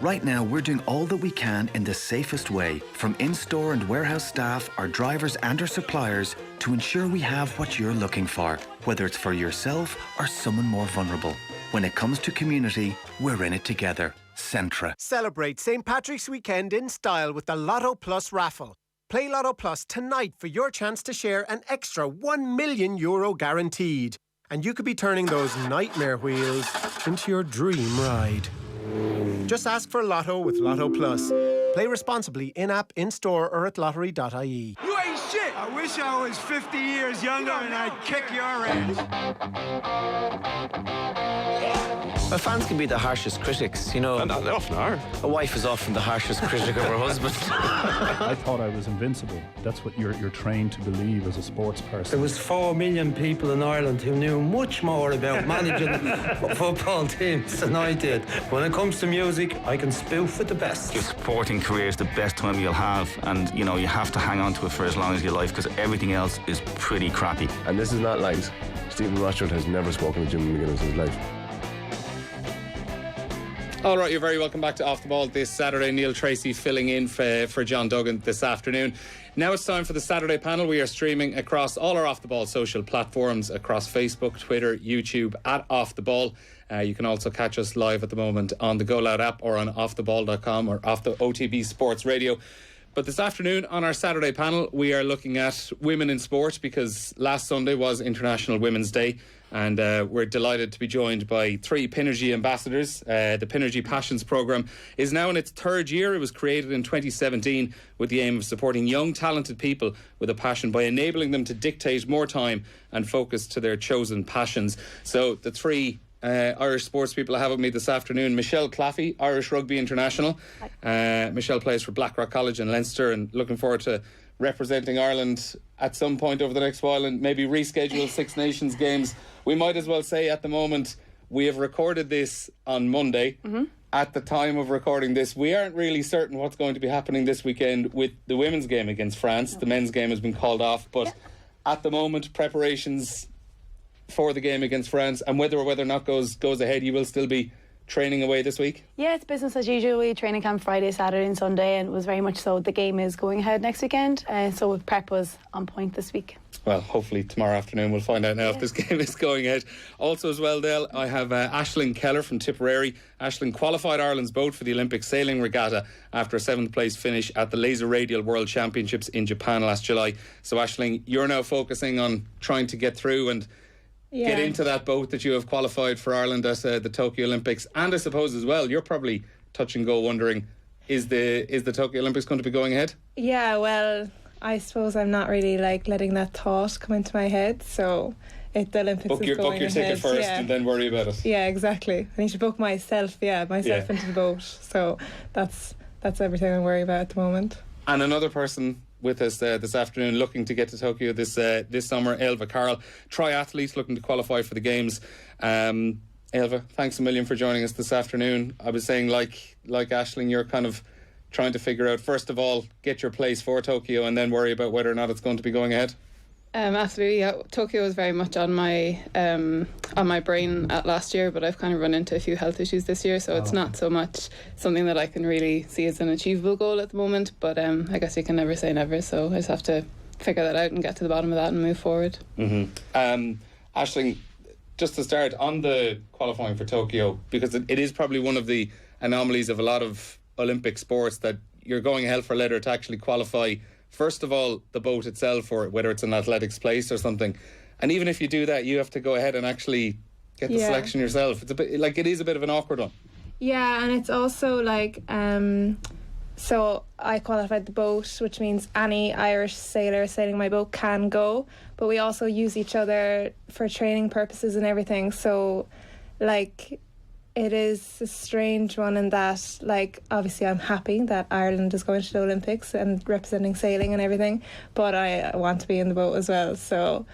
Right now, we're doing all that we can in the safest way, from in-store and warehouse staff, our drivers and our suppliers, to ensure we have what you're looking for, whether it's for yourself or someone more vulnerable. When it comes to community, we're in it together. Centra. Celebrate St. Patrick's weekend in style with the Lotto Plus raffle. Play Lotto Plus tonight for your chance to share an extra €1 million guaranteed. And you could be turning those nightmare wheels into your dream ride. Just ask for Lotto with Lotto Plus. Play responsibly in-app, in-store or at lottery.ie. You ain't shit! I wish I was 50 years younger and I'd kick your ass. Well, fans can be the harshest critics, you know. And they often are. A wife is often the harshest critic of her husband. I thought I was invincible. That's what you're trained to believe as a sports person. There was 4 million people in Ireland who knew much more about managing football teams than I did. When it comes to music, I can spoof with the best. Your sporting career is the best time you'll have, and you know you have to hang on to it for as long as you like, because everything else is pretty crappy. And this is not lies. Stephen Rothschild has never spoken to Jimmy McGuinness in his life. All right, you're very welcome back to Off the Ball this Saturday. Neil Treacy filling in for John Duggan this afternoon. Now it's time for the Saturday panel. We are streaming across all our Off the Ball social platforms, across Facebook, Twitter, YouTube, at Off the Ball. You can also catch us live at the moment on the Go Loud app or on offtheball.com or off the OTB Sports Radio. But this afternoon on our Saturday panel, we are looking at women in sport, because last Sunday was International Women's Day. And we're delighted to be joined by 3 PINERGY ambassadors. The PINERGY Passions programme is now in its 3rd year. It was created in 2017 with the aim of supporting young, talented people with a passion by enabling them to dictate more time and focus to their chosen passions. So the 3 Irish sports people I have with me this afternoon: Michelle Claffey, Irish Rugby International. Michelle plays for Blackrock College in Leinster, and looking forward to representing Ireland at some point over the next while and maybe reschedule Six Nations games. We might as well say at the moment we have recorded this on Monday. At the time of recording this, we aren't really certain what's going to be happening this weekend with the women's game against France. The men's game has been called off, but at the moment, preparations for the game against France, and whether or not goes ahead, you will still be training away this week? Yeah, it's business as usual. We training camp Friday, Saturday and Sunday, and it was very much so. The game is going ahead next weekend, so prep was on point this week. Well, hopefully tomorrow afternoon we'll find out now if this game is going ahead. Also as well, Dale, I have Aisling Keller from Tipperary. Aisling qualified Ireland's boat for the Olympic sailing regatta after a 7th place finish at the Laser Radial World Championships in Japan last July. So Aisling, you're now focusing on trying to get through and get into that boat that you have qualified for Ireland at the Tokyo Olympics. And I suppose as well, you're probably touch and go wondering, is the Tokyo Olympics going to be going ahead? Yeah, well, I suppose I'm not really letting that thought come into my head. So if the Olympics book your ahead, ticket first and then worry about it. Yeah, exactly. I need to book myself into the boat. So that's everything I'm worried about at the moment. And another person with us this afternoon looking to get to Tokyo this summer, Ailbhe Carroll, triathlete looking to qualify for the games. Ailbhe, thanks a million for joining us this afternoon. I was saying, like Aisling, you're kind of trying to figure out, first of all, get your place for Tokyo and then worry about whether or not it's going to be going ahead. Absolutely, yeah. Tokyo was very much on my brain at last year, but I've kind of run into a few health issues this year, so it's not so much something that I can really see as an achievable goal at the moment, but I guess you can never say never, so I just have to figure that out and get to the bottom of that and move forward. Aisling, just to start, on the qualifying for Tokyo, because it is probably one of the anomalies of a lot of Olympic sports that you're going hell for leather to actually qualify, first of all, the boat itself, or whether it's an athletics place or something. And even if you do that, you have to go ahead and actually get the selection yourself. It's a bit it is a bit of an awkward one. Yeah, and it's also so I qualified the boat, which means any Irish sailor sailing my boat can go, but we also use each other for training purposes and everything. So it is a strange one in that, obviously I'm happy that Ireland is going to the Olympics and representing sailing and everything, but I want to be in the boat as well, so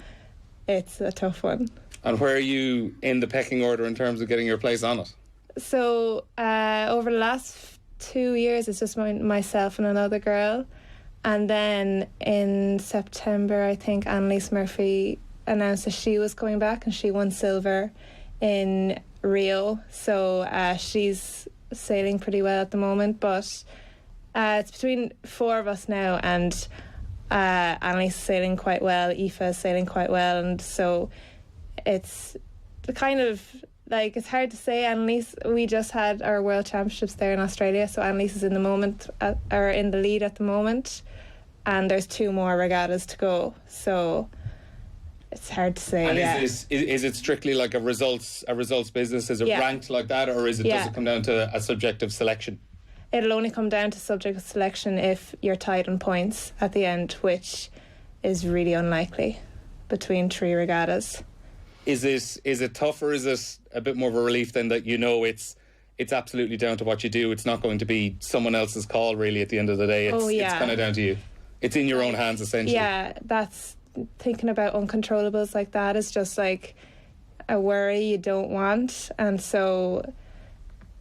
it's a tough one. And where are you in the pecking order in terms of getting your place on it? So over the last 2 years, it's just myself and another girl, and then in September, I think Annalise Murphy announced that she was coming back, and she won silver in Rio, so she's sailing pretty well at the moment, but it's between 4 of us now, and Annalise is sailing quite well, Aoife is sailing quite well, and so it's kind of like, it's hard to say. Annalise, we just had our World Championships there in Australia, so Annalise is in the lead at the moment, and there's 2 more regattas to go, so it's hard to say. And is it strictly like a results business? Is it ranked like that, or does it come down to a subjective selection? It'll only come down to subjective selection if you're tied on points at the end, which is really unlikely between 3 regattas. Is it tough, or is it a bit more of a relief then that it's absolutely down to what you do? It's not going to be someone else's call really at the end of the day. It's kind of down to you. It's in your own hands essentially. Yeah, that's thinking about uncontrollables like that is just like a worry you don't want, and so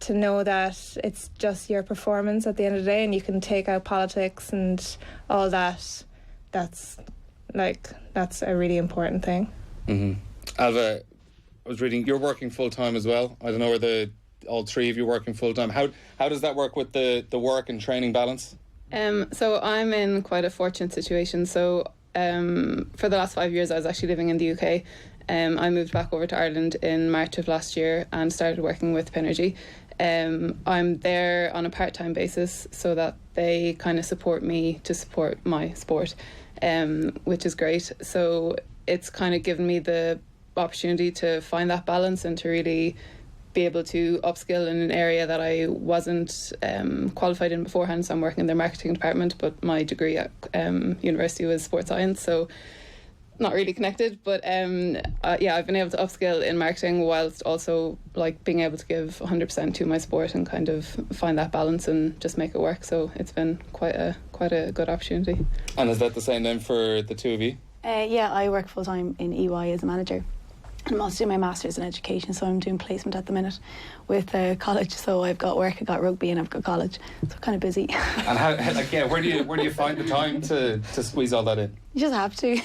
to know that it's just your performance at the end of the day and you can take out politics and all that, that's a really important thing. Mm-hmm. Ailbhe, I was reading you're working full time as well. I don't know, are all 3 of you working full time? How does that work with the work and training balance? So I'm in quite a fortunate situation. So for the last 5 years I was actually living in the UK. I moved back over to Ireland in March of last year and started working with PINERGY. I'm there on a part-time basis so that they kind of support me to support my sport, which is great. So it's kind of given me the opportunity to find that balance and to really be able to upskill in an area that I wasn't qualified in beforehand. So I'm working in their marketing department, but my degree at university was sports science, so not really connected, but I've been able to upskill in marketing whilst also like being able to give 100% to my sport and kind of find that balance and just make it work. So it's been quite a good opportunity. And is that the same then for the 2 of you? I work full time in EY as a manager. I'm also doing my master's in education, so I'm doing placement at the minute with college. So I've got work, I've got rugby, and I've got college. So kind of busy. And where do you find the time to squeeze all that in? You just have to.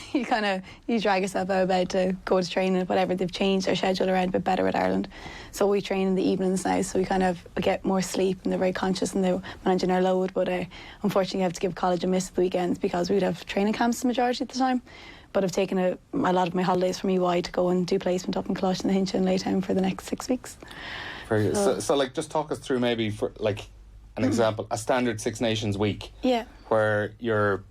You drag yourself out of bed to go to training, whatever. They've changed their schedule around a bit better with Ireland. So we train in the evenings now, so we kind of get more sleep, and they're very conscious and they're managing our load. But unfortunately, I have to give college a miss at the weekends because we would have training camps the majority of the time. But I've taken a lot of my holidays from EY to go and do placement up in Closh and the Hinch and Laytown for the next 6 weeks. Very good. So like, just talk us through maybe for like an example, a standard Six Nations week. Yeah. Where you're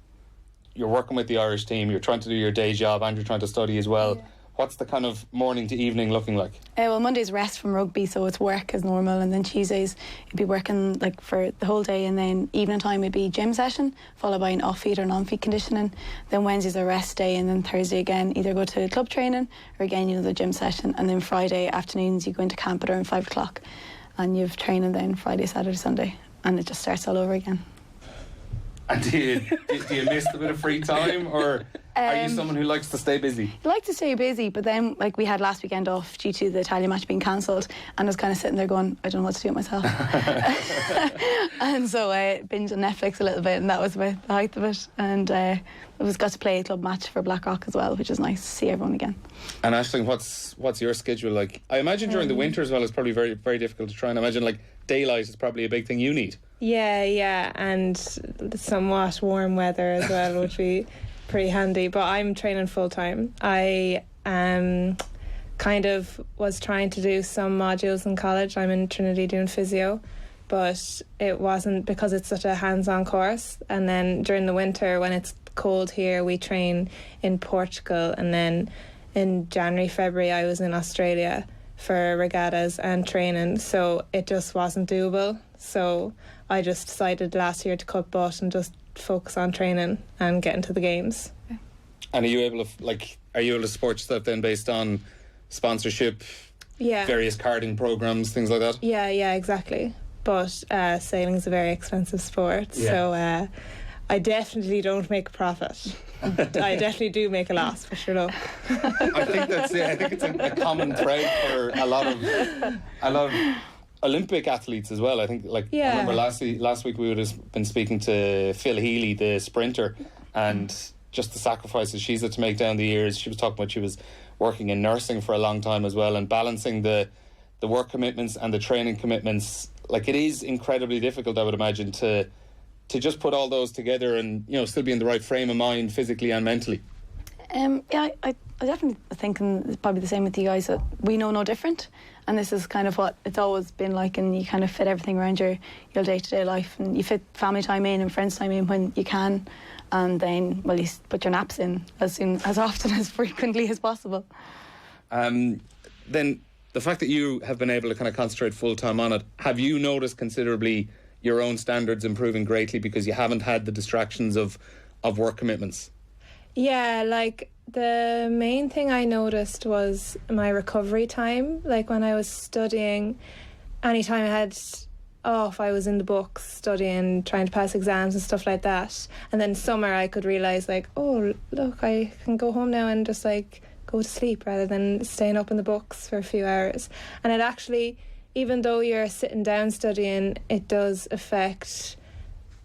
working with the Irish team, you're trying to do your day job and you're trying to study as well. Yeah. What's the kind of morning to evening looking like? Well, Monday's rest from rugby, so it's work as normal, and then Tuesdays you'd be working like for the whole day, and then evening time would be gym session followed by an off-feed or non-feed conditioning. Then Wednesday's a rest day, and then Thursday again either go to club training or again the gym session, and then Friday afternoons you go into camp at around 5 o'clock and you've training then Friday, Saturday, Sunday, and it just starts all over again. And do you miss the bit of free time, or are you someone who likes to stay busy? I like to stay busy, but then like we had last weekend off due to the Italian match being cancelled, and I was kind of sitting there going, I don't know what to do with myself. And so I binged on Netflix a little bit, and that was about the height of it. And I got to play a club match for Blackrock as well, which is nice to see everyone again. And Aisling, what's your schedule like? I imagine during the winter as well, it's probably very, very difficult to try and imagine like daylight is probably a big thing you need. Yeah, and somewhat warm weather as well would be pretty handy. But I'm training full time. I kind of was trying to do some modules in college. I'm in Trinity doing physio, but it wasn't because it's such a hands-on course. And then during the winter when it's cold here, we train in Portugal, and then in January, February I was in Australia for regattas and training, so it just wasn't doable. So I just decided last year to cut butt and just focus on training and get into the games. And are you able to support yourself then based on sponsorship, various carding programs, things like that? Yeah, exactly. But sailing's a very expensive sport, so I definitely don't make a profit. I definitely do make a loss, for sure. I think it's a common thread for a lot of Olympic athletes as well. I think I remember last week we would have been speaking to Phil Healy, the sprinter, and just the sacrifices she's had to make down the years. She was talking about she was working in nursing for a long time as well, and balancing the work commitments and the training commitments like it is incredibly difficult, I would imagine, to just put all those together and, you know, still be in the right frame of mind physically and mentally. Yeah, I definitely think, and it's probably the same with you guys, that we know no different, and this is kind of what it's always been like, and you kind of fit everything around your day-to-day life, and you fit family time in and friends time in when you can, and then, well, you put your naps in as often, as frequently as possible. Then the fact that you have been able to kind of concentrate full-time on it, have you noticed considerably your own standards improving greatly because you haven't had the distractions of work commitments? Yeah, like the main thing I noticed was my recovery time. Like when I was studying, anytime I had off, I was in the books studying, trying to pass exams and stuff like that. And then summer I could realise like, oh, look, I can go home now and just like go to sleep rather than staying up in the books for a few hours. And it actually, even though you're sitting down studying, it does affect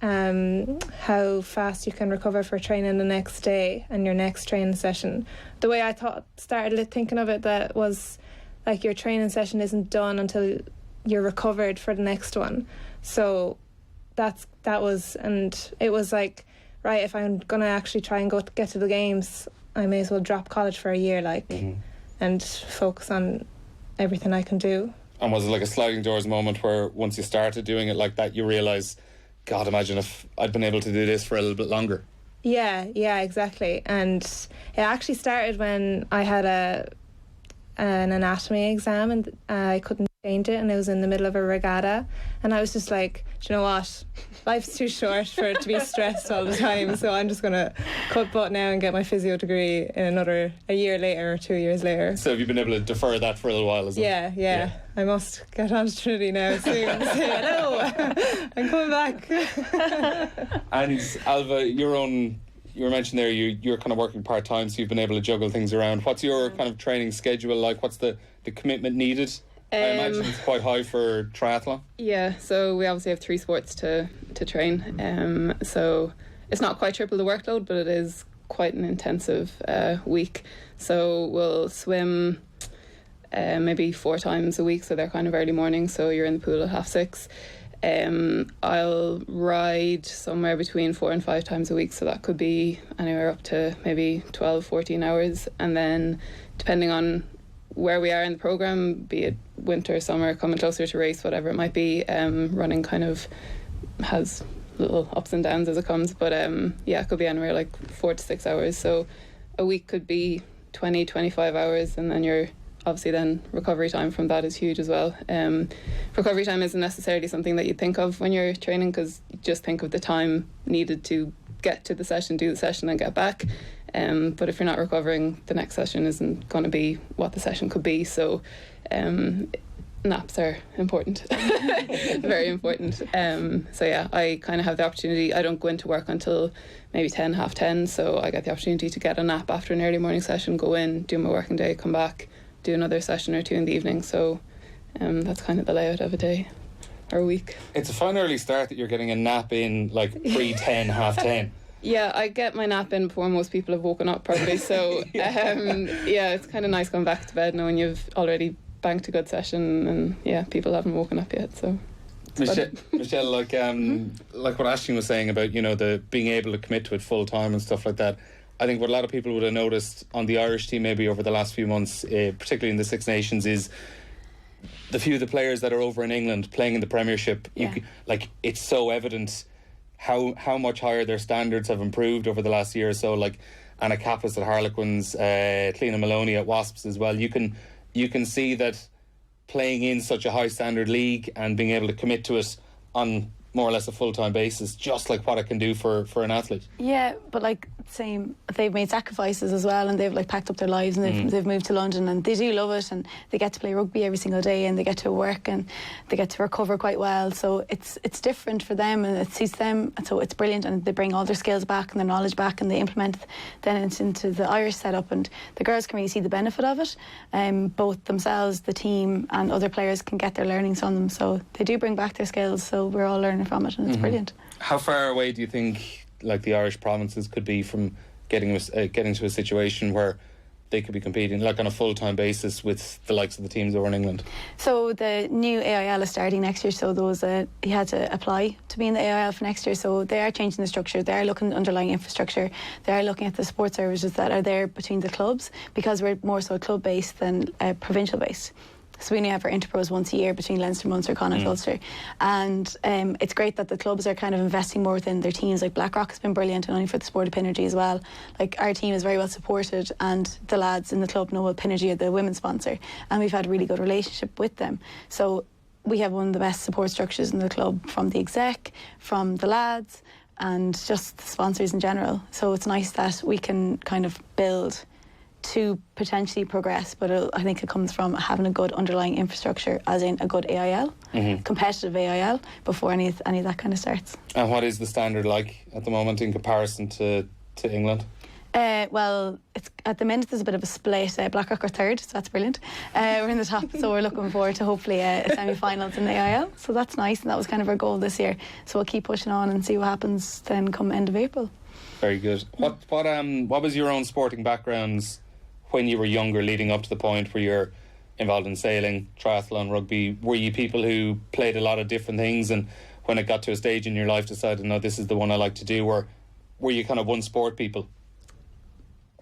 how fast you can recover for training the next day and your next training session. The way I started thinking of it, that was like your training session isn't done until you're recovered for the next one. So that was, and it was like, right, if I'm gonna actually try and get to the games, I may as well drop college for a year, like, and focus on everything I can do. And was it like a sliding doors moment where once you started doing it like that, you realise, God, imagine if I'd been able to do this for a little bit longer? Yeah, exactly. And it actually started when I had an anatomy exam and I couldn't change it, and it was in the middle of a regatta, and I was just like, do you know what, life's too short for it to be stressed all the time, so I'm just going to cut butt now and get my physio degree in a year later or 2 years later. So have you been able to defer that for a little while as well? Yeah. I must get on to Trinity now soon and say hello, I'm coming back. And Ailbhe, you were mentioning there you're kind of working part-time, so you've been able to juggle things around. What's your kind of training schedule like? What's the commitment needed? I imagine it's quite high for triathlon. Yeah, so we obviously have 3 sports to train. So it's not quite triple the workload, but it is quite an intensive week. So we'll swim maybe 4 times a week, so they're kind of early morning, so you're in the pool at 6:30. I'll ride somewhere between 4 and 5 times a week, so that could be anywhere up to maybe 12-14 hours, and then depending on where we are in the programme, be it winter, summer, coming closer to race, whatever it might be, running kind of has little ups and downs as it comes, but it could be anywhere like 4 to 6 hours, so a week could be 20-25 hours, and then you're obviously then recovery time from that is huge as well. Recovery time isn't necessarily something that you think of when you're training, because you just think of the time needed to get to the session, do the session and get back. But if you're not recovering, the next session isn't going to be what the session could be. So naps are important, very important. So yeah, I kind of have the opportunity. I don't go into work until maybe 10, half 10. So I get the opportunity to get a nap after an early morning session, go in, do my working day, come back, do another session or 2 in the evening. So that's kind of the layout of a day or a week. It's a fine early start that you're getting a nap in like pre-10, half 10. Yeah, I get my nap in before most people have woken up probably, so it's kind of nice going back to bed knowing you've already banked a good session, and people haven't woken up yet, so Michelle, like what Aisling was saying about, you know, the being able to commit to it full time and stuff like that, I think what a lot of people would have noticed on the Irish team maybe over the last few months, particularly in the Six Nations, is the few of the players that are over in England playing in the Premiership. It's so evident how much higher their standards have improved over the last year or so. Like Anna Kappas at Harlequins, Cliona Maloney at Wasps as well. You can see that playing in such a high standard league and being able to commit to it on more or less a full-time basis, just like what it can do for an athlete. Yeah, but like same, they've made sacrifices as well, and they've like packed up their lives, and they've moved to London, and they do love it, and they get to play rugby every single day, and they get to work, and they get to recover quite well. So it's different for them, and it suits them, and so it's brilliant, and they bring all their skills back and their knowledge back, and they implement then into the Irish setup, and the girls can really see the benefit of it. Both themselves, the team, and other players can get their learnings from them. So they do bring back their skills, so we're all learning from it, and it's brilliant. How far away do you think like the Irish provinces could be from getting to a situation where they could be competing like on a full-time basis with the likes of the teams over in England? So the new AIL is starting next year, so you had to apply to be in the AIL for next year, so they are changing the structure, they are looking at underlying infrastructure, they are looking at the support services that are there between the clubs, because we're more so club-based than provincial-based. So we only have our interpros once a year between Leinster, Munster, Connacht, Ulster. And it's great that the clubs are kind of investing more within their teams. Like Blackrock has been brilliant, and only for the sport of PINERGY as well. Like our team is very well supported, and the lads in the club know PINERGY are the women's sponsor, and we've had a really good relationship with them. So we have one of the best support structures in the club, from the exec, from the lads, and just the sponsors in general. So it's nice that we can kind of build to potentially progress, but I think it comes from having a good underlying infrastructure, as in a good AIL, competitive AIL, before any of that kind of starts. And what is the standard like at the moment in comparison to England? Well, it's at the minute there's a bit of a split. Blackrock are third, so that's brilliant. We're in the top, so we're looking forward to hopefully a semi-finals in the AIL. So that's nice, and that was kind of our goal this year. So we'll keep pushing on and see what happens then come end of April. Very good. What was your own sporting backgrounds when you were younger, leading up to the point where you're involved in sailing, triathlon, rugby? Were you people who played a lot of different things, and when it got to a stage in your life decided, no, this is the one I like to do? Or were you kind of one sport people?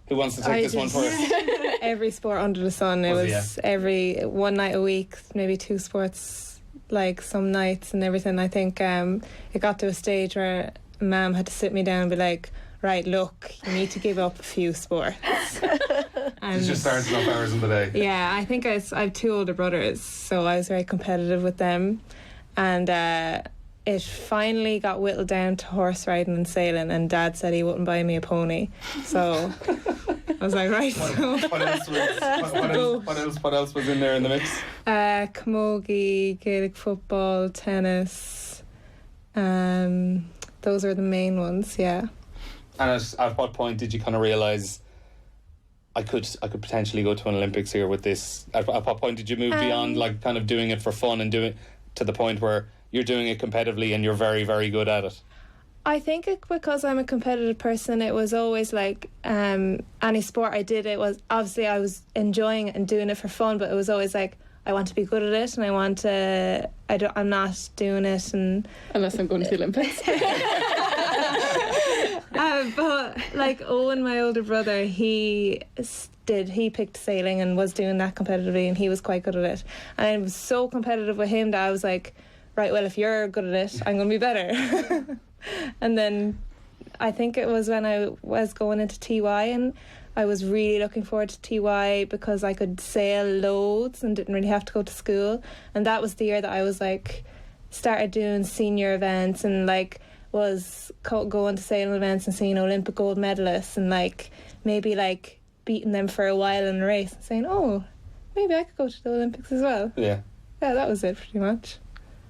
Who wants to take this one first? Every sport under the sun. It was every one night a week, maybe 2 sports, like some nights and everything. I think it got to a stage where Mum had to sit me down and be like, right, look, you need to give up a few sports. And it's just starting enough hours in the day. Yeah, I think I have 2 older brothers, so I was very competitive with them, and it finally got whittled down to horse riding and sailing, and Dad said he wouldn't buy me a pony, so I was like, right. What else was in there in the mix? Camogie, Gaelic football, tennis. Those are the main ones, yeah. And at what point did you kind of realise I could potentially go to an Olympics here with this? At what point did you move beyond like kind of doing it for fun and doing it to the point where you're doing it competitively and you're very, very good at it? I think because I'm a competitive person, it was always like any sport I did, it was obviously I was enjoying it and doing it for fun, but it was always like I want to be good at it, and I want to. I'm not doing it, and unless I'm going to the Olympics. But like Owen, my older brother, he picked sailing and was doing that competitively, and he was quite good at it. And I was so competitive with him that I was like, right, well, if you're good at it, I'm going to be better. And then I think it was when I was going into TY, and I was really looking forward to TY because I could sail loads and didn't really have to go to school. And that was the year that I was like started doing senior events and like was going to sailing events and seeing Olympic gold medalists and like maybe like beating them for a while in a race and saying, oh, maybe I could go to the Olympics as well. Yeah, that was it pretty much.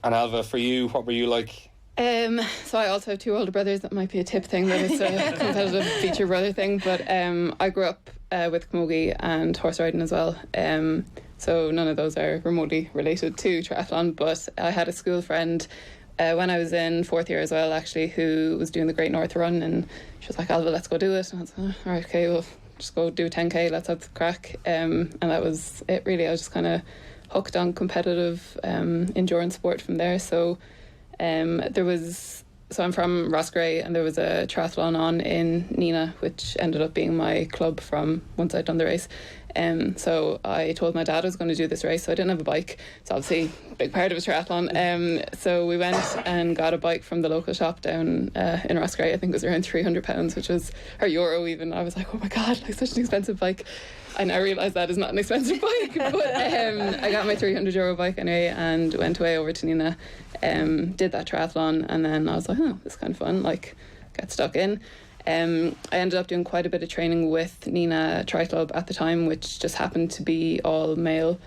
And Ailbhe, for you, what were you like? So I also have 2 older brothers. That might be a tip thing, that it's a competitive feature brother thing, but I grew up with camogie and horse riding as well, so none of those are remotely related to triathlon, but I had a school friend when I was in 4th year as well, actually, who was doing the Great North Run, and she was like, Ailbhe, let's go do it. And I was like, all right, okay, we'll just go do 10k, let's have the crack. And that was it really. I was just kind of hooked on competitive endurance sport from there. So I'm from Roscrea, and there was a triathlon on in Nina, which ended up being my club from once I'd done the race. So I told my dad I was going to do this race, so I didn't have a bike. It's obviously a big part of a triathlon. So we went and got a bike from the local shop down in Roscrea. I think it was around £300, which was, or euro even. I was like, oh my God, like such an expensive bike. I now realise that is not an expensive bike, but I got my €300 bike anyway and went away over to Nina, did that triathlon, and then I was like, oh, this is kind of fun, like, get stuck in. I ended up doing quite a bit of training with Nina Tri Club at the time, which just happened to be all male,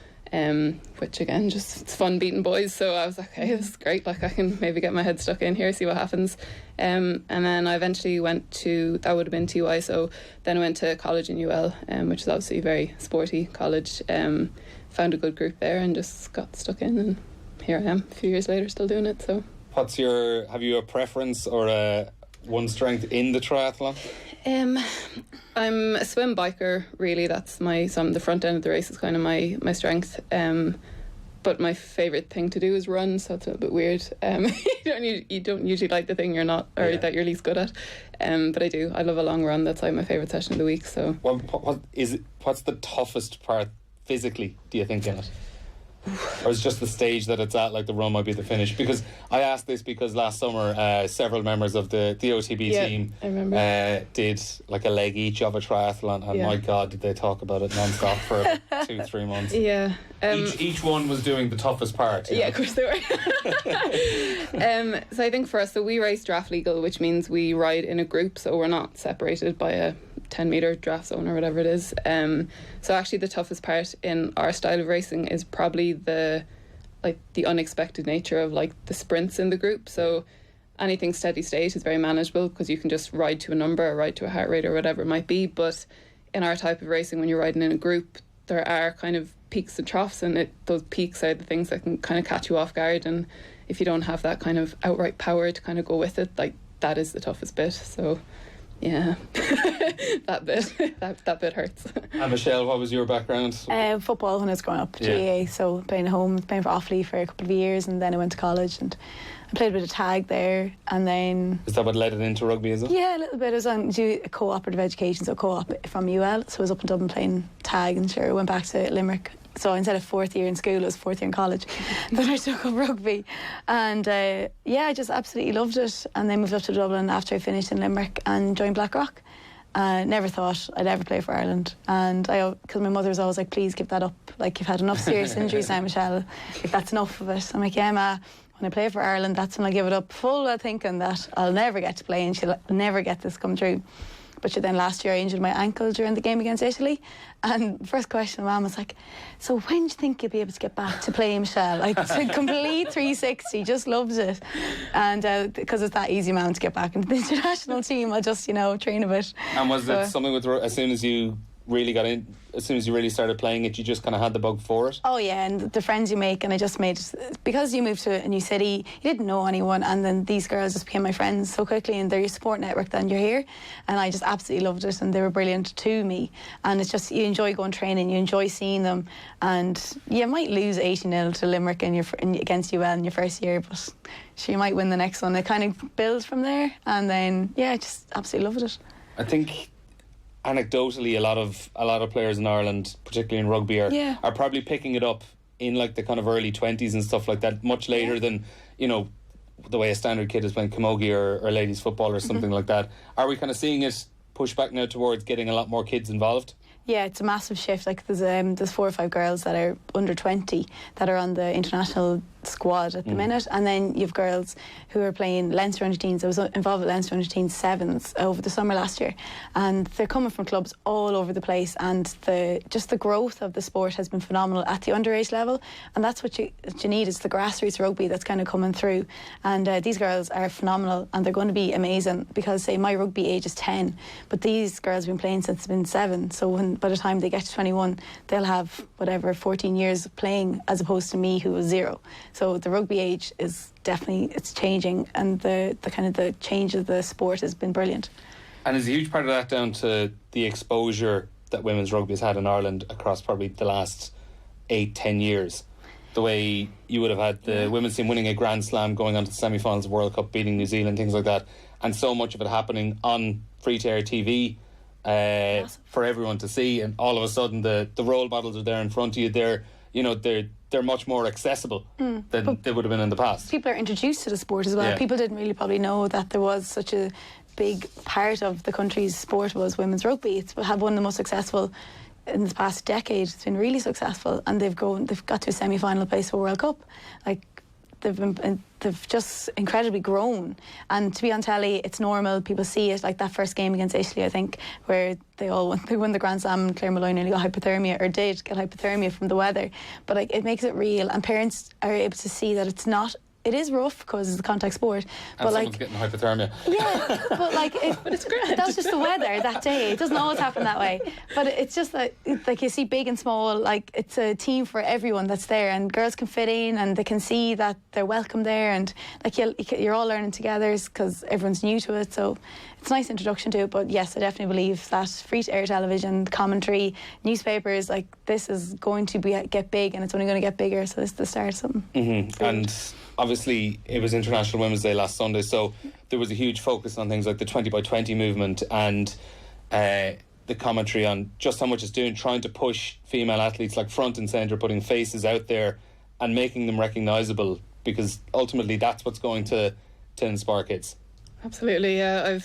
which again, just it's fun beating boys. So I was like, hey, this is great, like I can maybe get my head stuck in here, see what happens. And then I eventually went to, that would have been TY, so then I went to college in UL, which is obviously a very sporty college. Found a good group there and just got stuck in, and here I am a few years later still doing it. So have you a preference or one strength in the triathlon? I'm a swim biker, really. That's the front end of the race is kind of my strength. But my favourite thing to do is run, so it's a little bit weird. You don't usually like the thing you're not, or that you're least good at. But I do. I love a long run. That's like my favourite session of the week. So, what's the toughest part physically, do you think, in it? Or is it just the stage that it's at, like the run might be the finish? Because I asked this because last summer several members of the OTB team I remember. did like a leg each of a triathlon, and my God, did they talk about it non-stop for about 2-3 months. Yeah. Each one was doing the toughest part. Yeah, of course they were. So I think for us, we race draft legal, which means we ride in a group, so we're not separated by a 10-metre draft zone or whatever it is. So actually the toughest part in our style of racing is probably the unexpected nature of like the sprints in the group. So anything steady state is very manageable because you can just ride to a number or ride to a heart rate or whatever it might be. But in our type of racing, when you're riding in a group, there are kind of peaks and troughs, and those peaks are the things that can kind of catch you off guard. And if you don't have that kind of outright power to kind of go with it, like that is the toughest bit. So yeah, that bit hurts. And Michelle, what was your background? Football when I was growing up, GAA, so playing for Offaly for a couple of years, and then I went to college and I played a bit of tag there, and then... Is that what led it into rugby, is it? Yeah, a little bit. I was on cooperative education, so co-op from UL, so I was up in Dublin playing tag, and sure, I went back to Limerick. So instead of fourth year in school, it was fourth year in college. Then I took up rugby, and I just absolutely loved it. And then moved up to Dublin after I finished in Limerick and joined Blackrock. Never thought I'd ever play for Ireland, and because my mother was always like, please give that up, like you've had enough serious injuries now, Michelle, like that's enough of it. I'm like, yeah, Ma, when I play for Ireland, that's when I give it up, full of thinking that I'll never get to play and she'll never get this come true. But then last year I injured my ankle during the game against Italy, and first question Mum was like, so when do you think you'll be able to get back to play, Michelle? Like, it's a complete 360, just loves it. And because it's that easy, Mum, to get back into the international team, I'll just, train a bit. And was it something with, as soon as you really got in, as soon as you really started playing it, you just kind of had the bug for it? Oh yeah, and the friends you make, and I just made, because you moved to a new city, you didn't know anyone, and then these girls just became my friends so quickly, and they're your support network, then you're here, and I just absolutely loved it, and they were brilliant to me. And it's just, you enjoy going training, you enjoy seeing them, and you might lose 80-0 to Limerick against UL in your first year, but sure, you might win the next one. It kind of builds from there, and then I just absolutely loved it. I think anecdotally, a lot of players in Ireland, particularly in rugby, are probably picking it up in like the kind of early 20s and stuff like that, much later than the way a standard kid is playing camogie or ladies football or something like that. Are we kind of seeing it push back now towards getting a lot more kids involved? Yeah, it's a massive shift. Like there's 4 or 5 girls that are under 20 that are on the international squad at the minute, and then you've girls who are playing Leinster under-teens. I was involved with Leinster under-teens sevens over the summer last year, and they're coming from clubs all over the place, and the growth of the sport has been phenomenal at the underage level, and that's what you need, is the grassroots rugby that's kind of coming through. And these girls are phenomenal, and they're going to be amazing, because say my rugby age is 10, but these girls have been playing since they've been 7, so by the time they get to 21 they'll have 14 years of playing, as opposed to me who was 0. So the rugby age is definitely, it's changing, and the kind of the change of the sport has been brilliant. And is a huge part of that down to the exposure that women's rugby has had in Ireland across probably the last 8-10 years? The way you would have had the women's team winning a Grand Slam, going on to the semi-finals of World Cup, beating New Zealand, things like that, and so much of it happening on free-to-air TV for everyone to see, and all of a sudden the role models are there in front of you. They're much more accessible than they would have been in the past. People are introduced to the sport as well. Yeah. People didn't really probably know that there was such a big part of the country's sport was women's rugby. It's had one of the most successful in the past decade. It's been really successful, and they've got to a semi-final place for World Cup. Like, they've just incredibly grown, and to be on telly, it's normal. People see it, like that first game against Italy, I think, where they won the Grand Slam, and Claire Malloy nearly got hypothermia, or did get hypothermia from the weather. But it makes it real, and parents are able to see that it's not it is rough because it's a contact sport. And But someone's getting hypothermia. Yeah, but like, but it's great. That's just the weather that day. It doesn't always happen that way. But it's just that, like, you see big and small, like, it's a team for everyone that's there, and girls can fit in and they can see that they're welcome there, and like you're all learning together because everyone's new to it. So it's a nice introduction to it. But yes, I definitely believe that free-to-air television, commentary, newspapers, like, this is going to get big, and it's only going to get bigger. So this is the start of something. Mm-hmm. And obviously it was International Women's Day last Sunday, so there was a huge focus on things like the 20x20 movement and the commentary on just how much it's doing, trying to push female athletes like front and centre, putting faces out there and making them recognisable, because ultimately that's what's going to inspire kids. Absolutely, yeah.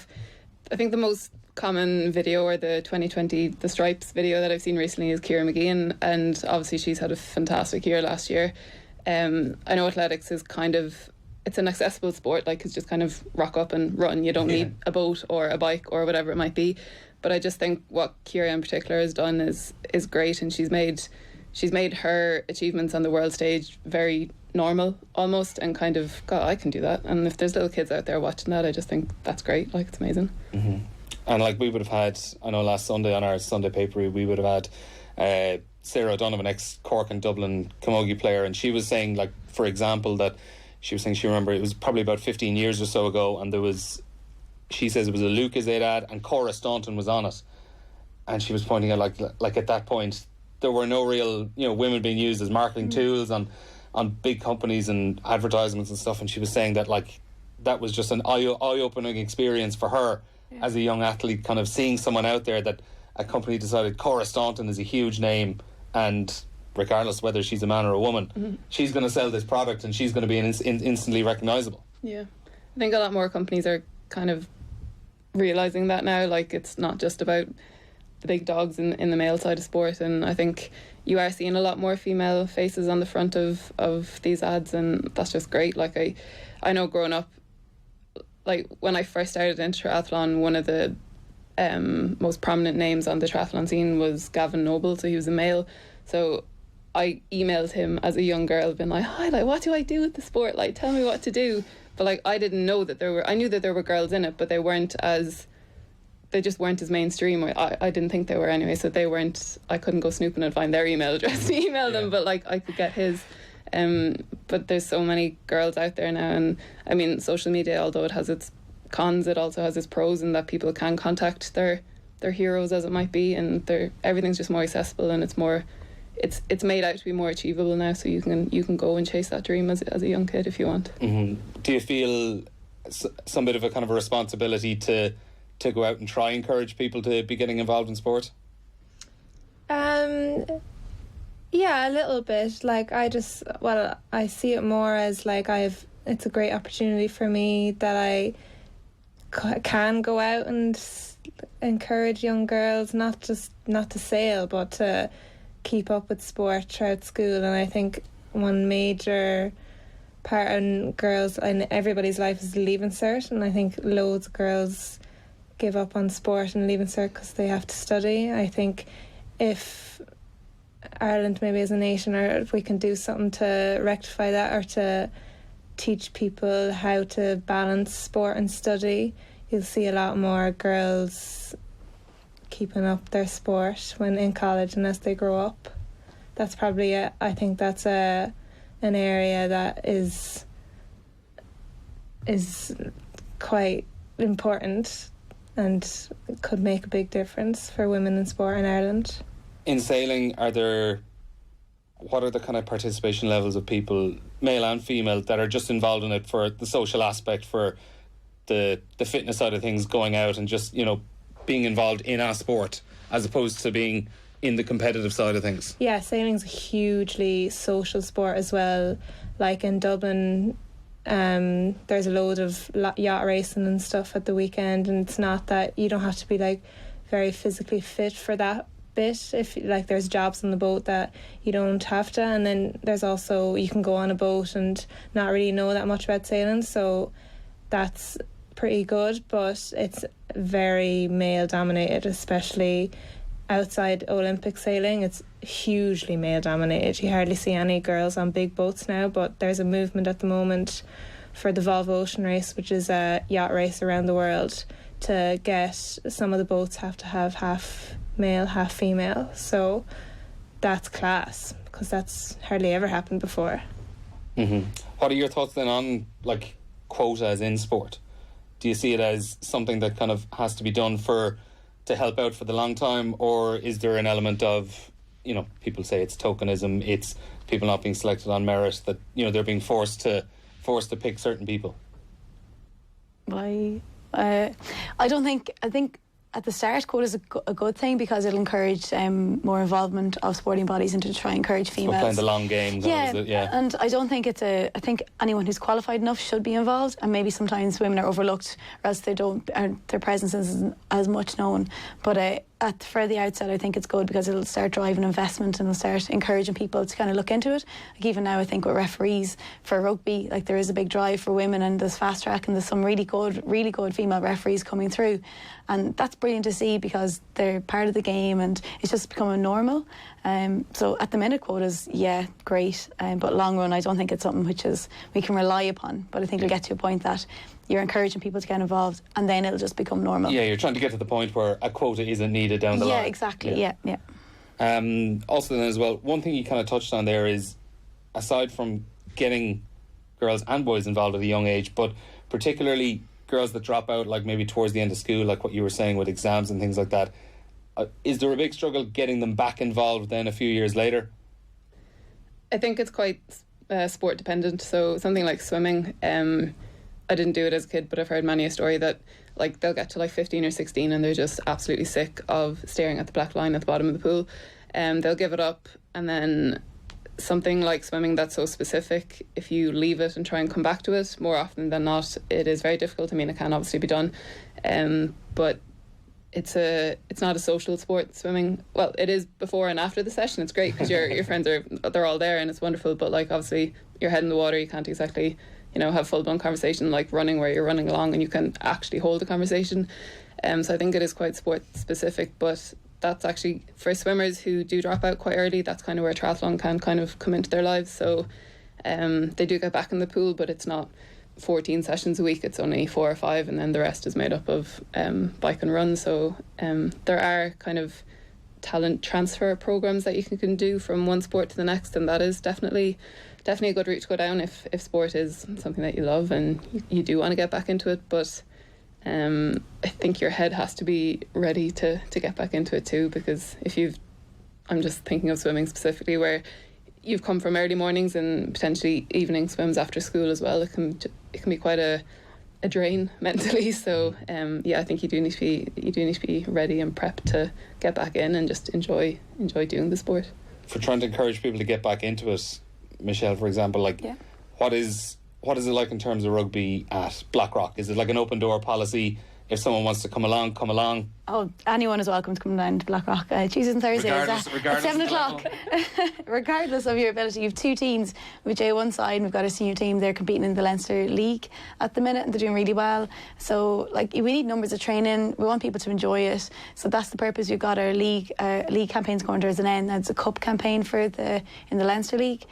I think the most common video, or the 2020 the stripes video that I've seen recently, is Ciara McGeehan, and obviously she's had a fantastic year last year. I know athletics is it's an accessible sport, like, it's just kind of rock up and run. You don't need a boat or a bike or whatever it might be. But I just think what Ciara in particular has done is great, and she's made her achievements on the world stage very normal almost, and kind of, God, I can do that. And if there's little kids out there watching that, I just think that's great. Like, it's amazing. Mm-hmm. And like, we would have had, I know last Sunday on our Sunday paper, we would have had Sarah O'Donovan, ex-Cork and Dublin camogie player, and she was saying, like, for example, that she was saying she remembered it was probably about 15 years or so ago, and she says it was a Lucozade ad and Cora Staunton was on it, and she was pointing out like at that point there were no real, you know, women being used as marketing tools on big companies and advertisements and stuff, and she was saying that, like, that was just an eye-opening experience for her as a young athlete, kind of seeing someone out there that a company decided Cora Staunton is a huge name, and regardless whether she's a man or a woman, she's going to sell this product and she's going to be instantly recognisable. Yeah, I think a lot more companies are kind of realising that now. Like, it's not just about the big dogs in the male side of sport, and I think you are seeing a lot more female faces on the front of these ads, and that's just great. Like, I know growing up, like, when I first started into triathlon, one of the most prominent names on the triathlon scene was Gavin Noble, so he was a male. So I emailed him as a young girl, being like, hi, like, what do I do with the sport? Like, tell me what to do. But, like, I didn't know that I knew that there were girls in it, but they just weren't as mainstream. I didn't think they were anyway, so I couldn't go snooping and find their email address to email them, but, like, I could get his. But there's so many girls out there now, and I mean, social media, although it has its cons, it also has its pros, in that people can contact their heroes, as it might be, and everything's just more accessible, and it's made out to be more achievable now, so you can go and chase that dream as a young kid if you want. Mm-hmm. Do you feel some bit of a kind of a responsibility to go out and try and encourage people to be getting involved in sport? Yeah, a little bit. Like, I see it more as, like, it's a great opportunity for me that I can go out and encourage young girls, not to sail, but to keep up with sport throughout school. And I think one major part in girls in everybody's life is Leaving Cert, and I think loads of girls give up on sport and Leaving Cert because they have to study. I think if Ireland, maybe as a nation, or if we can do something to rectify that, or to teach people how to balance sport and study, you'll see a lot more girls keeping up their sport when in college and as they grow up. That's probably it. I think that's an area that is quite important and could make a big difference for women in sport in Ireland. In sailing, what are the kind of participation levels of people, male and female, that are just involved in it for the social aspect, for the fitness side of things, going out and just, you know, being involved in a sport, as opposed to being in the competitive side of things? Yeah, sailing's a hugely social sport as well. Like in Dublin, there's a load of yacht racing and stuff at the weekend, and it's not that you don't have to be, like, very physically fit for that bit. If, like, there's jobs on the boat that you don't have to, and then there's also, you can go on a boat and not really know that much about sailing, so that's pretty good. But it's very male dominated, especially outside Olympic sailing, it's hugely male dominated. You hardly see any girls on big boats now, but there's a movement at the moment for the Volvo Ocean Race, which is a yacht race around the world, to get some of the boats have to have half male, half female. So that's class, because that's hardly ever happened before. What are your thoughts then on like quotas in sport? Do you see it as something that kind of has to be done to help out for the long time, or is there an element of, you know, people say it's tokenism, it's people not being selected on merit, that, you know, they're being forced to pick certain people? I don't think. I think at the start, quota is a good thing because it'll encourage more involvement of sporting bodies and to try and encourage females. So playing the long games. Yeah, and I don't think I think anyone who's qualified enough should be involved, and maybe sometimes women are overlooked or else their presence isn't as much known. But for the outset, I think it's good because it'll start driving investment and it'll start encouraging people to kind of look into it. Like even now, I think with referees for rugby, like there is a big drive for women, and there's fast track, and there's some really good female referees coming through, and that's brilliant to see because they're part of the game and it's just becoming normal. So at the minute, quotas, yeah, great, but long run, I don't think it's something which we can rely upon. But I think it'll get to a point that you're encouraging people to get involved, and then it'll just become normal. Yeah, you're trying to get to the point where a quota isn't needed down the line. Yeah, exactly. Yeah. Also then as well, one thing you kind of touched on there is, aside from getting girls and boys involved at a young age, but particularly girls that drop out, like maybe towards the end of school, like what you were saying with exams and things like that, is there a big struggle getting them back involved then a few years later? I think it's quite sport dependent. So something like swimming, I didn't do it as a kid, but I've heard many a story that like they'll get to like 15 or 16 and they're just absolutely sick of staring at the black line at the bottom of the pool. They'll give it up, and then something like swimming that's so specific, if you leave it and try and come back to it, more often than not, it is very difficult. I mean, it can obviously be done, but it's not a social sport, swimming. Well, it is before and after the session. It's great because your friends they're all there and it's wonderful, but like obviously your head in the water, you can't exactly, you know, have full-blown conversation like running, where you're running along and you can actually hold a conversation. So I think it is quite sport specific, but that's actually for swimmers who do drop out quite early, that's kind of where triathlon can kind of come into their lives. So they do get back in the pool, but it's not 14 sessions a week, it's only 4 or 5, and then the rest is made up of bike and run. So there are kind of talent transfer programs that you can do from one sport to the next, and that is definitely a good route to go down if sport is something that you love and you do want to get back into it. But I think your head has to be ready to get back into it too, because I'm just thinking of swimming specifically, where you've come from early mornings and potentially evening swims after school as well. It can be quite a drain mentally. So I think you do need to be ready and prepped to get back in and just enjoy doing the sport. For trying to encourage people to get back into it, Michelle, for example, what is it like in terms of rugby at Blackrock? Is it like an open door policy? If someone wants to come along, come along. Oh, anyone is welcome to come down to Blackrock. Tuesdays and Thursdays at 7 o'clock. Regardless of your ability. You have two teams. With J1 side, we've got a senior team. They're competing in the Leinster League at the minute, and they're doing really well. So, like, we need numbers of training. We want people to enjoy it. So that's the purpose. We've got our league campaigns going towards an end. That's a cup campaign in the Leinster League.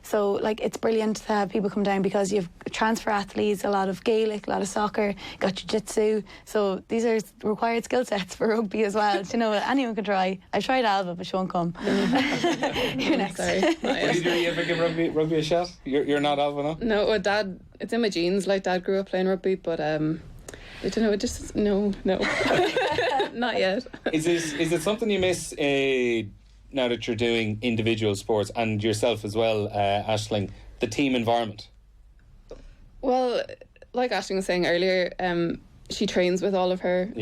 So, like, it's brilliant to have people come down because you have transfer athletes, a lot of Gaelic, a lot of soccer, got jiu-jitsu. So these are required skill sets for rugby as well. You know, anyone can try. I've tried Ailbhe, but she won't come. You're next. Sorry. What do you ever give rugby a shot? You're not Ailbhe, no? No, well, Dad, it's in my genes. Like, Dad grew up playing rugby, but I don't know, no. Not yet. Is it something you miss now that you're doing individual sports, and yourself as well, Aisling, the team environment? Well, like Aisling was saying earlier, she trains with all of her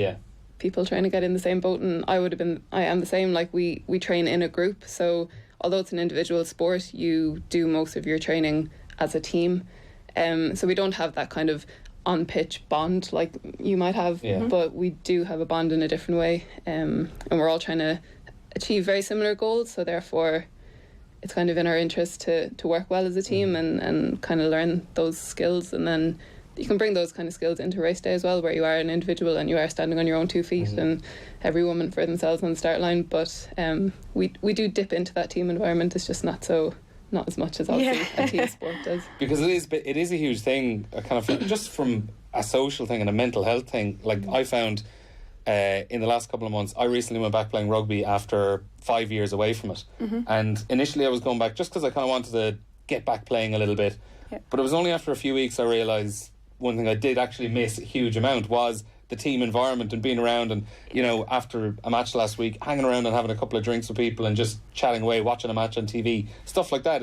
people trying to get in the same boat, and I am the same. Like, we train in a group, so although it's an individual sport, you do most of your training as a team. So we don't have that kind of on-pitch bond like you might have, but we do have a bond in a different way, and we're all trying to achieve very similar goals, so therefore it's kind of in our interest to work well as a team and kind of learn those skills, and then you can bring those kind of skills into race day as well, where you are an individual and you are standing on your own 2 feet, and every woman for themselves on the start line. But we do dip into that team environment. It's just not as much as obviously a team sport does. Because it is a huge thing, kind of just from a social thing and a mental health thing. Like I found in the last couple of months, I recently went back playing rugby after 5 years away from it. And initially I was going back just because I kind of wanted to get back playing a little bit. But it was only after a few weeks I realised one thing I did actually miss a huge amount was the team environment and being around, and you know, after a match last week, hanging around and having a couple of drinks with people and just chatting away, watching a match on TV, stuff like that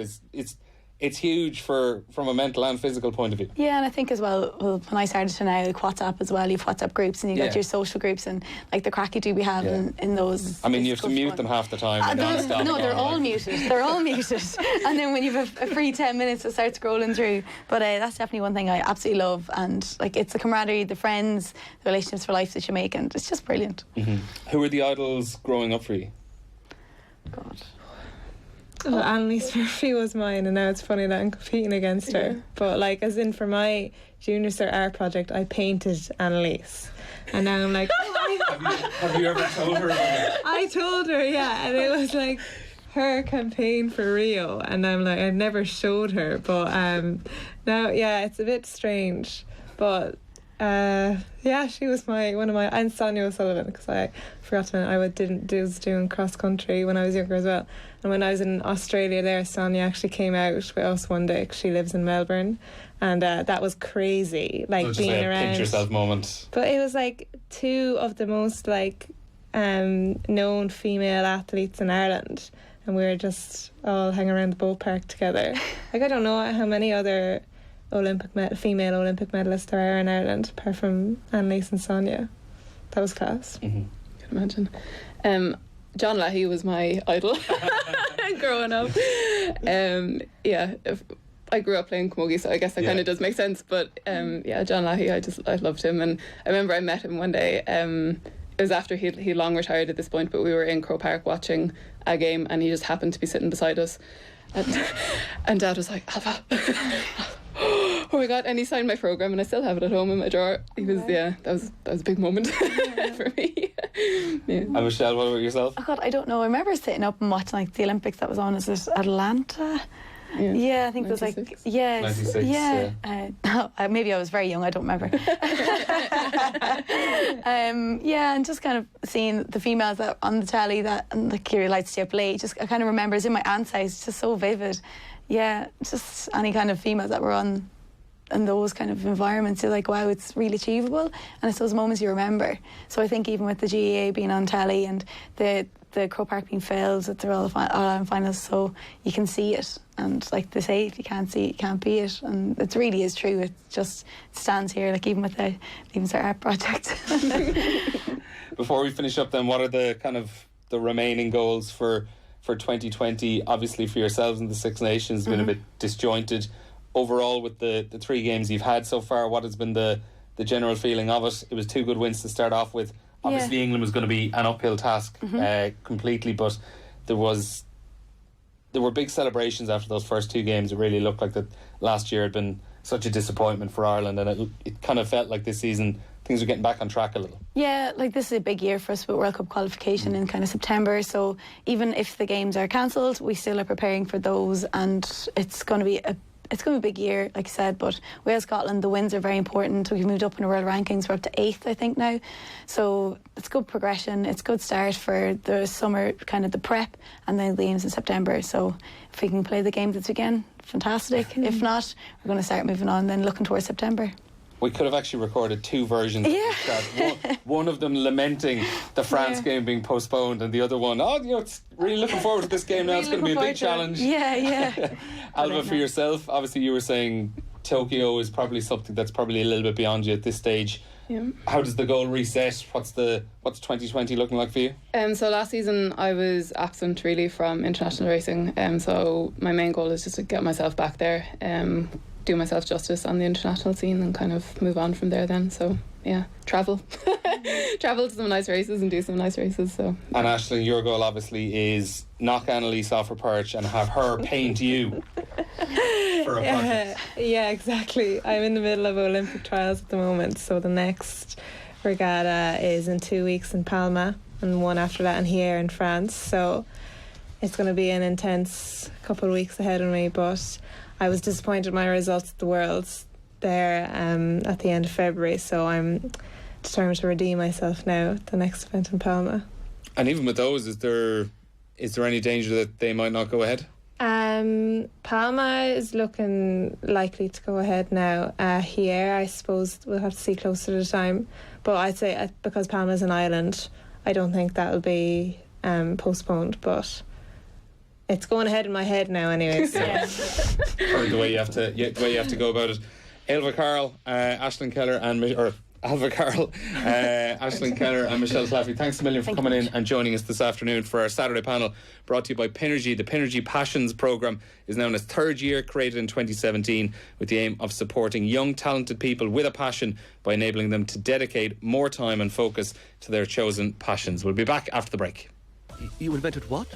it's huge from a mental and physical point of view. Yeah, and I think as well, when I started to now, like WhatsApp as well, you have WhatsApp groups and you got your social groups, and like the crack you do be having in those. I mean, you have to mute them half the time. They're all muted. They're all muted. And then when you have a free 10 minutes to start scrolling through. But that's definitely one thing I absolutely love, and like it's the camaraderie, the friends, the relationships for life that you make, and it's just brilliant. Who were the idols growing up for you? God. Well, Annalise Murphy was mine, and now it's funny that I'm competing against her. But like, as in for my junior cert art project, I painted Annalise, and now I'm like, have you ever told her about it? I told her, and it was like her campaign for Rio, and I'm like, I've never showed her, but now it's a bit strange, but she was one of my, and Sonia O'Sullivan, because I forgot to mention I was doing cross country when I was younger as well, and when I was in Australia there, Sonia actually came out with us one day because she lives in Melbourne, and that was crazy, like so being around. Pinch yourself moment. But it was like two of the most like known female athletes in Ireland, and we were just all hanging around the boat park together. Like I don't know how many other female Olympic medalists there are in Ireland apart from Annalise and Sonia. That was class. Can imagine. John Leahy was my idol growing up. I grew up playing camogie, so I guess that kind of does make sense. But John Leahy, I loved him, and I remember I met him one day. It was after he long retired at this point, but we were in Crow Park watching a game, and he just happened to be sitting beside us, and Dad was like, Ailbhe. Oh my God, and he signed my programme, and I still have it at home in my drawer. He was, that was a big moment for me. And Michelle, what about yourself? Oh God, I don't know. I remember sitting up and watching like the Olympics that was on. Is it Atlanta? I think it was like 96, maybe I was very young, I don't remember. And just kind of seeing the females that on the telly that and the Kiri Lights stay up late, just I kind of remember it's in my aunt's house. It's just so vivid. Just any kind of females that were on in those kind of environments, you're like, wow, it's really achievable, and it's those moments you remember. So I think even with the GAA being on telly and the Crow Park being filled with the All-Ireland finals, so you can see it, and like they say, if you can't see it, you can't be it, and it really is true. It just stands here, like even with the Leaving Cert Art project. Before we finish up then, what are the kind of the remaining goals for 2020? Obviously for yourselves and the Six Nations been a bit disjointed overall with the 3 games you've had so far. What has been the general feeling of it? It was 2 good wins to start off with. Obviously England was going to be an uphill task completely, but there were big celebrations after those first 2 games. It really looked like that last year had been such a disappointment for Ireland, and it kind of felt like this season things are getting back on track a little. Yeah, like this is a big year for us with World Cup qualification in kind of September, so even if the games are cancelled, we still are preparing for those, and it's going to be a big year, like I said, but Wales, Scotland, the wins are very important. We've moved up in the world rankings. We're up to 8th, I think, now. So it's good progression. It's a good start for the summer, kind of the prep, and then the games in September. So if we can play the games this weekend, fantastic. If not, we're going to start moving on, then looking towards September. We could have actually recorded 2 versions of this chat. One of them lamenting the France game being postponed, and the other one, it's really looking forward to this game now. Really, it's going to be a big challenge. Ailbhe, for yourself, obviously you were saying Tokyo is probably something that's probably a little bit beyond you at this stage. How does the goal reset? What's 2020 looking like for you? So last season I was absent really from international racing, so my main goal is just to get myself back there, do myself justice on the international scene, and kind of move on from there then. So travel to some nice races and do some nice races. So and Aisling, your goal obviously is knock Annalise off her perch and have her paint you. For a project. Yeah, exactly. I'm in the middle of Olympic trials at the moment, so the next regatta is in 2 weeks in Palma, and one after that in here in France. So it's going to be an intense couple of weeks ahead of me, but I was disappointed with my results at the Worlds there at the end of February, so I'm determined to redeem myself now at the next event in Palma. And even with those, is there any danger that they might not go ahead? Palma is looking likely to go ahead now. Here, I suppose we'll have to see closer to the time. But I'd say because Palma is an island, I don't think that'll be postponed. But it's going ahead in my head now, anyway. So. Probably the way you have to go about it. Ailbhe Carroll, Aisling Keller, and Ailbhe Carroll, Aisling Keller and Michelle Claffey, thanks a million for coming in and joining us this afternoon for our Saturday panel, brought to you by PINERGY. The PINERGY Passions programme is now in its third year, created in 2017 with the aim of supporting young talented people with a passion by enabling them to dedicate more time and focus to their chosen passions. We'll be back after the break. You invented what?